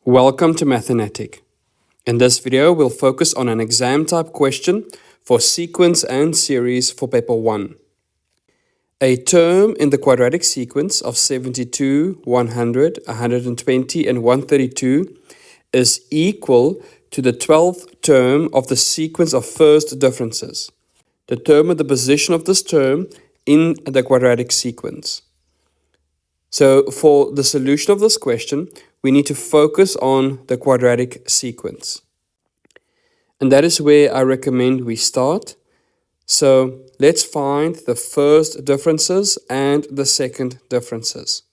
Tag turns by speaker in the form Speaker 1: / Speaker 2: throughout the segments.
Speaker 1: Welcome to Mathenatic. In this video, we'll focus on an exam type question for sequence and series for paper 1. A term in the quadratic sequence of 72, 100, 120, and 132 is equal to the 12th term of the sequence of first differences. Determine the position of this term in the quadratic sequence. So for the solution of this question, we need to focus on the quadratic sequence. And that is where I recommend we start. So let's find the first differences and the second differences.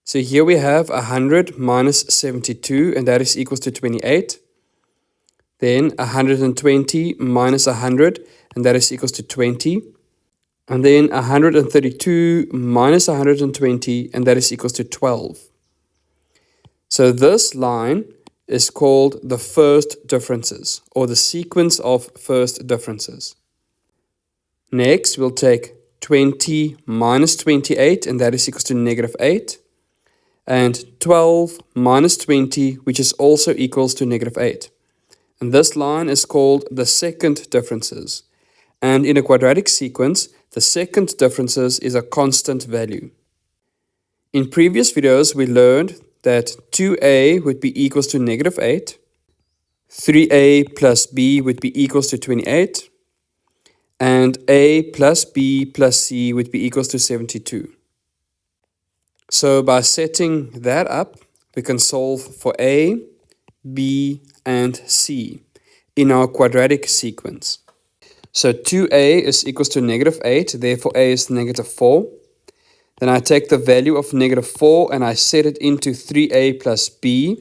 Speaker 1: So here we have 100 minus 72, and that is equals to 28. Then 120 minus 100, and that is equals to 20. And then 132 minus 120, and that is equals to 12. So this line is called the first differences, or the sequence of first differences. Next, we'll take 20 minus 28, and that is equals to negative 8. And 12 minus 20, which is also equals to negative 8. And this line is called the second differences. And in a quadratic sequence, the second differences is a constant value. In previous videos, we learned that 2a would be equals to negative 8, 3a plus b would be equals to 28, and a plus b plus c would be equals to 72. So by setting that up, we can solve for a, b, and c in our quadratic sequence. So 2a is equals to negative 8, therefore a is negative 4. Then I take the value of negative 4 and I set it into 3a plus b.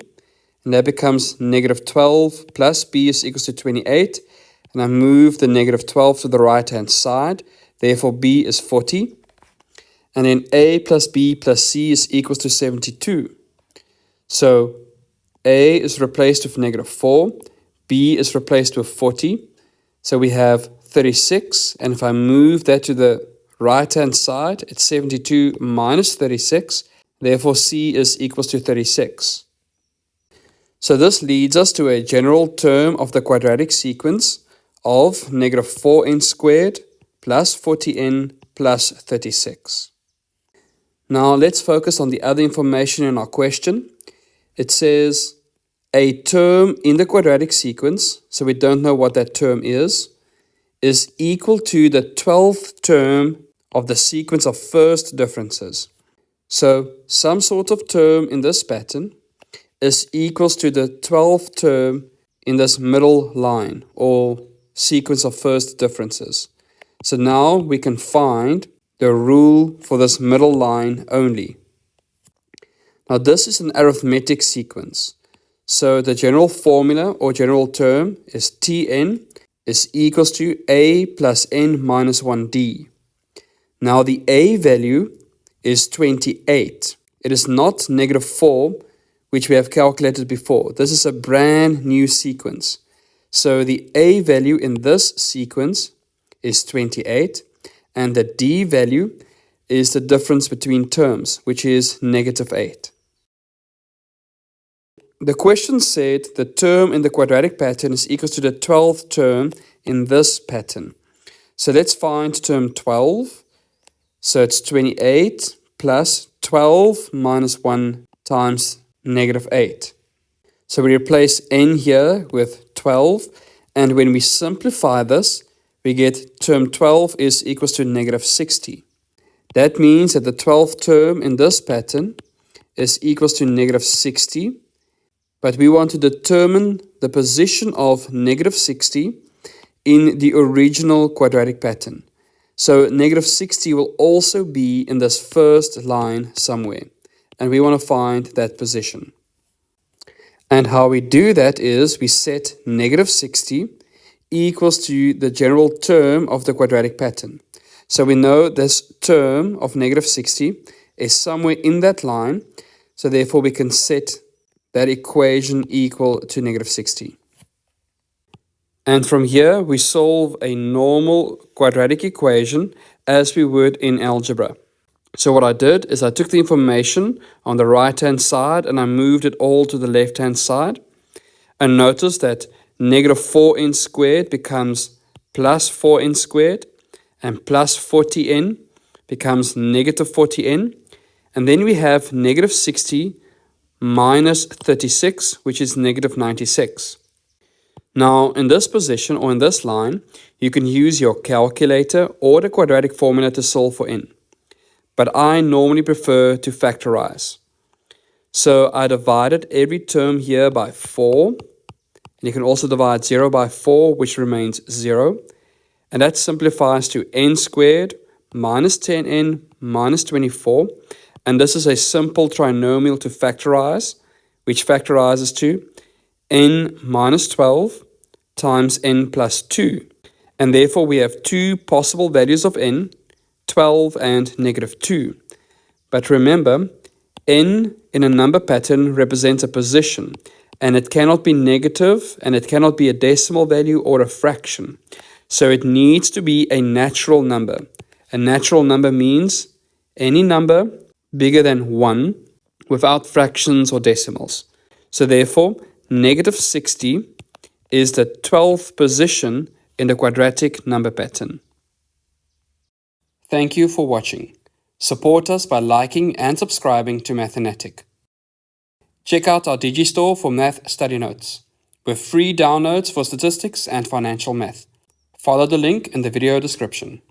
Speaker 1: And that becomes negative 12 plus b is equals to 28. And I move the negative 12 to the right-hand side. Therefore b is 40. And then a plus b plus c is equals to 72. So a is replaced with negative 4. B is replaced with 40. So we have 36, and if I move that to the right-hand side, it's 72 minus 36. Therefore, C is equals to 36. So this leads us to a general term of the quadratic sequence of negative 4n squared plus 40n plus 36. Now let's focus on the other information in our question. It says a term in the quadratic sequence, so we don't know what that term is equal to the 12th term of the sequence of first differences. So some sort of term in this pattern is equals to the 12th term in this middle line or sequence of first differences. So now we can find the rule for this middle line only. Now this is an arithmetic sequence. So the general formula or general term is Tn is equals to a plus n minus 1d. Now the a value is 28. It is not negative 4, which we have calculated before. This is a brand new sequence. So the a value in this sequence is 28, and the d value is the difference between terms, which is negative 8. The question said the term in the quadratic pattern is equal to the 12th term in this pattern. So let's find term 12. So it's 28 plus 12 minus 1 times negative 8. So we replace n here with 12. And when we simplify this, we get term 12 is equals to negative 60. That means that the 12th term in this pattern is equals to negative 60. But we want to determine the position of negative 60 in the original quadratic pattern. So negative 60 will also be in this first line somewhere. And we want to find that position. And how we do that is we set negative 60 equals to the general term of the quadratic pattern. So we know this term of negative 60 is somewhere in that line. So therefore we can set that equation equal to negative 60. And from here, we solve a normal quadratic equation as we would in algebra. So what I did is I took the information on the right-hand side and I moved it all to the left-hand side. And notice that negative 4n squared becomes plus 4n squared, and plus 40n becomes negative 40n. And then we have negative 60 minus 36, which is negative 96. Now, in this position or in this line, you can use your calculator or the quadratic formula to solve for n. But I normally prefer to factorize. So I divided every term here by 4. And you can also divide 0 by 4, which remains 0. And that simplifies to n squared minus 10n minus 24. And this is a simple trinomial to factorize, which factorizes to n minus 12 times n plus 2. And therefore we have two possible values of n, 12 and negative 2. But remember, n in a number pattern represents a position, and it cannot be negative, and it cannot be a decimal value or a fraction. So it needs to be a natural number. A natural number means any number bigger than 1 without fractions or decimals. So therefore, negative 60 is the 12th position in the quadratic number pattern. Thank you for watching. Support us by liking and subscribing to Mathenatic. Check out our Digistore for math study notes, with free downloads for statistics and financial math. Follow the link in the video description.